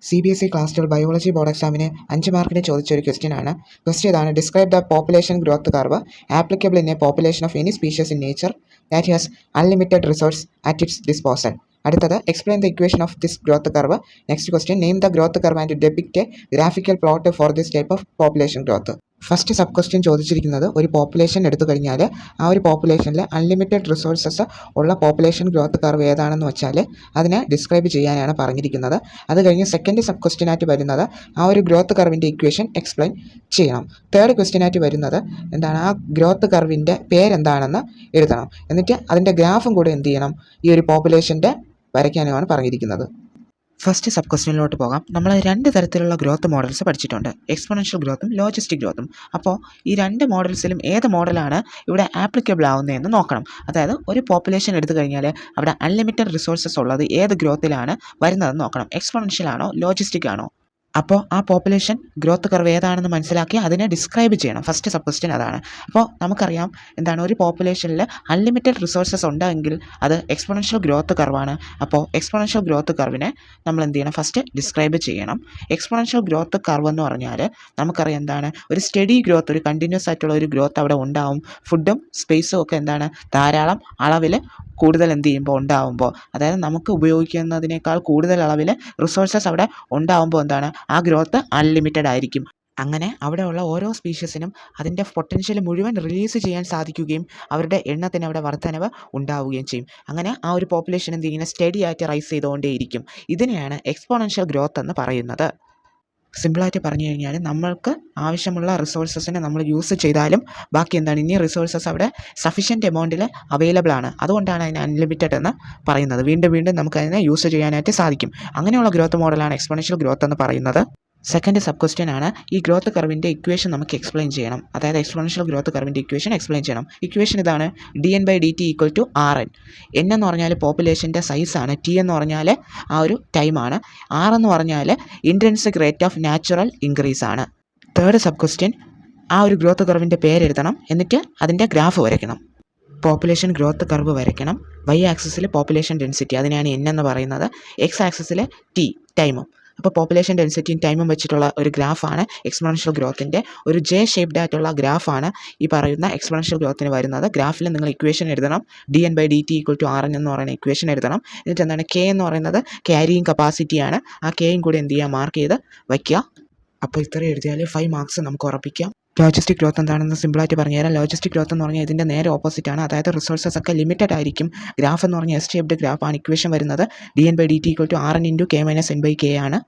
CBSE class 12 biology board എക്സാമിന് 5 മാർക്കിന് ചോദിച്ച ഒരു ക്വസ്റ്റ്യൻ ആണ്. ക്വസ്റ്റ്യൻ ഇതാണ്: describe the population growth curve applicable in a population of any species in nature that has unlimited resource at its disposal. അടുത്തത് explain the equation of this growth curve. Next question name the growth curve and depict a graphical plot for this type of population growth. First sub question ചോദിച്ചിരിക്കുന്നത് ഒരു population എടുത്തു കഴിഞ്ഞാൽ ആ ഒരു പോപ്പുലേഷനിൽ unlimited resources ഉള്ള population growth curve ഏതാണെന്ന് വെച്ചാൽ അതിനെ ഡിസ്ക്രൈബ് ചെയ്യാനാണ് പറഞ്ഞിരിക്കുന്നത്. അത് കഴിഞ്ഞ് സെക്കൻഡ് സബ് ക്വസ്റ്റ്യനായിട്ട് വരുന്നത് ആ ഒരു ഗ്രോത്ത് കർവിൻ്റെ ഇക്വേഷൻ എക്സ്പ്ലെയിൻ ചെയ്യണം. തേർഡ് ക്വസ്റ്റ്യനായിട്ട് വരുന്നത് എന്താണ്, ആ ഗ്രോത്ത് കർവിൻ്റെ പേരെന്താണെന്ന് എഴുതണം. എന്നിട്ട് അതിൻ്റെ ഗ്രാഫും കൂടെ എന്ത് ചെയ്യണം, ഈ ഒരു പോപ്പുലേഷൻ്റെ വരയ്ക്കാനുമാണ് പറഞ്ഞിരിക്കുന്നത്. ഫസ്റ്റ് സബ് ക്വസ്റ്റ്യനിലോട്ട് പോകാം. നമ്മൾ 2 തരത്തിലുള്ള ഗ്രോത്ത് മോഡൽസ് പഠിച്ചിട്ടുണ്ട്: എക്സ്പോണൻഷ്യൽ ഗ്രോത്തും ലോജിസ്റ്റിക് ഗ്രോത്തും. അപ്പോൾ ഈ 2 മോഡൽസിലും ഏത് മോഡലാണ് ഇവിടെ ആപ്ലിക്കബിൾ ആവുന്നതെന്ന് നോക്കണം. അതായത് ഒരു പോപ്പുലേഷൻ എടുത്തു കഴിഞ്ഞാൽ അവിടെ അൺലിമിറ്റഡ് റിസോഴ്സസ് ഉള്ളത് ഏത് ഗ്രോത്തിലാണ് വരുന്നതെന്ന് നോക്കണം. എക്സ്പോണൻഷ്യൽ ആണോ ലോജിസ്റ്റിക് ആണോ? അപ്പോൾ ആ പോപ്പുലേഷൻ ഗ്രോത്ത് കർവ് ഏതാണെന്ന് മനസ്സിലാക്കി അതിനെ ഡിസ്ക്രൈബ് ചെയ്യണം. ഫസ്റ്റ് സബ് ക്വസ്റ്റ്യൻ അതാണ്. അപ്പോൾ നമുക്കറിയാം എന്താണ്, ഒരു പോപ്പുലേഷനിൽ അൺലിമിറ്റഡ് റിസോഴ്സസ് ഉണ്ടെങ്കിൽ അത് എക്സ്പോണൻഷ്യൽ ഗ്രോത്ത് കർവാണ്. അപ്പോൾ എക്സ്പോണൻഷ്യൽ ഗ്രോത്ത് കർവിനെ നമ്മൾ എന്ത് ചെയ്യണം, ഫസ്റ്റ് ഡിസ്ക്രൈബ് ചെയ്യണം. എക്സ്പോണൻഷ്യൽ ഗ്രോത്ത് കർവ് എന്ന് പറഞ്ഞാൽ നമുക്കറിയാം എന്താണ്, ഒരു സ്റ്റഡി ഗ്രോത്ത്, ഒരു കണ്ടിന്യൂസ് ആയിട്ടുള്ള ഒരു ഗ്രോത്ത് അവിടെ ഉണ്ടാവും. ഫുഡും സ്പേസും ഒക്കെ എന്താണ്, ധാരാളം അളവിൽ കൂടുതൽ എന്ത് ചെയ്യുമ്പോൾ ഉണ്ടാവുമ്പോൾ, അതായത് നമുക്ക് ഉപയോഗിക്കുന്നതിനേക്കാൾ കൂടുതൽ അളവിൽ റിസോഴ്സസ് അവിടെ ഉണ്ടാവുമ്പോൾ എന്താണ്, ആ ഗ്രോത്ത് അൺലിമിറ്റഡ് ആയിരിക്കും. അങ്ങനെ അവിടെയുള്ള ഓരോ സ്പീഷീസിനും അതിൻ്റെ പൊട്ടൻഷ്യൽ മുഴുവൻ റിലീസ് ചെയ്യാൻ സാധിക്കുകയും അവരുടെ എണ്ണത്തിന് അവിടെ വർധനവ് ഉണ്ടാവുകയും ചെയ്യും. അങ്ങനെ ആ ഒരു പോപ്പുലേഷൻ എന്ത് ഇങ്ങനെ സ്റ്റഡി ആയിട്ട് റൈസ് ചെയ്തുകൊണ്ടേയിരിക്കും. ഇതിനെയാണ് എക്സ്പോണൻഷ്യൽ ഗ്രോത്ത് എന്ന് പറയുന്നത്. സിമ്പിളായിട്ട് പറഞ്ഞു കഴിഞ്ഞാൽ നമ്മൾക്ക് ആവശ്യമുള്ള റിസോഴ്സസിനെ നമ്മൾ യൂസ് ചെയ്താലും ബാക്കി എന്താണ്, ഇനി റിസോഴ്സസ് അവിടെ സഫീഷ്യൻറ്റ് എമൗണ്ടിൽ അവൈലബിൾ ആണ്. അതുകൊണ്ടാണ് അതിനെ അൺലിമിറ്റഡ് എന്ന് പറയുന്നത്. വീണ്ടും വീണ്ടും നമുക്കതിനെ യൂസ് ചെയ്യാനായിട്ട് സാധിക്കും. അങ്ങനെയുള്ള ഗ്രോത്ത് മോഡലാണ് എക്സ്പോണൻഷ്യൽ ഗ്രോത്ത് എന്ന് പറയുന്നത്. സെക്കൻഡ് സബ് ക്വസ്റ്റ്യൻ ആണ്, ഈ ഗ്രോത്ത് കർവിൻ്റെ ഇക്വേഷൻ നമുക്ക് എക്സ്പ്ലെയിൻ ചെയ്യണം. അതായത് എക്സ്പോണൻഷ്യൽ ഗ്രോത്ത് കർവിൻ്റെ ഇക്വേഷൻ എക്സ്പ്ലെയിൻ ചെയ്യണം. ഇക്വേഷൻ ഇതാണ്: dn/dt = Rn. n എന്ന് പറഞ്ഞാൽ പോപ്പുലേഷൻ്റെ സൈസാണ്, t എന്ന് പറഞ്ഞാൽ ആ ഒരു ടൈമാണ്, r എന്ന് പറഞ്ഞാൽ intrinsic rate of natural increase ആണ്. തേർഡ് സബ് ക്വസ്റ്റ്യൻ, ആ ഒരു ഗ്രോത്ത് കർവിൻ്റെ പേരെഴുതണം, എന്നിട്ട് അതിൻ്റെ ഗ്രാഫ് വരയ്ക്കണം. പോപ്പുലേഷൻ ഗ്രോത്ത് കർവ് വരയ്ക്കണം. y ആക്സിസിൽ പോപ്പുലേഷൻ ഡെൻസിറ്റി, അതിനാണ് n എന്ന് പറയുന്നത്. x ആക്സിസിൽ t, ടൈമും. അപ്പോൾ പോപ്പുലേഷൻ ഡെൻസിറ്റിയും ടൈമും വെച്ചിട്ടുള്ള ഒരു ഗ്രാഫാണ് എക്സ്പോണൻഷ്യൽ ഗ്രോത്തിൻ്റെ. ഒരു ജെ ഷേപ്ഡ് ആയിട്ടുള്ള ഗ്രാഫാണ് ഈ പറയുന്ന എക്സ്പോണൻഷ്യൽ ഗ്രോത്തിന് വരുന്നത്. ഗ്രാഫിൽ നിങ്ങൾ ഇക്വേഷൻ എഴുതണം. dn/dt = Rn എന്ന് പറയുന്ന ഇക്വേഷൻ എഴുതണം. എന്നിട്ട് എന്താണ്, k എന്ന് പറയുന്നത് ക്യാരിയിങ് കപ്പാസിറ്റിയാണ്. ആ kയും കൂടി എന്ത് ചെയ്യുക, മാർക്ക് ചെയ്ത് വയ്ക്കുക. അപ്പോൾ ഇത്ര എഴുതിയാൽ 5 മാർക്സ് നമുക്ക് ഉറപ്പിക്കാം. ലോജിസ്റ്റിക് ഗ്രോത്ത് എന്താണെന്ന് സിമ്പിളായിട്ട് പറഞ്ഞുതരാം. ലോജിസ്റ്റിക് ഗ്രോത്ത് എന്ന് പറഞ്ഞാൽ ഇതിൻ്റെ നേരെ ഓപ്പോസിറ്റ് ആണ്. അതായത് റിസോഴ്സസ് ഒക്കെ ലിമിറ്റഡ് ആയിരിക്കും. ഗ്രാഫ് എന്ന് പറഞ്ഞാൽ എസ് ഷേപ്ഡ് ഗ്രാഫാണ്. ഇക്വേഷൻ വരുന്നത് dn/dt = Rn × k - n/k ആണ്.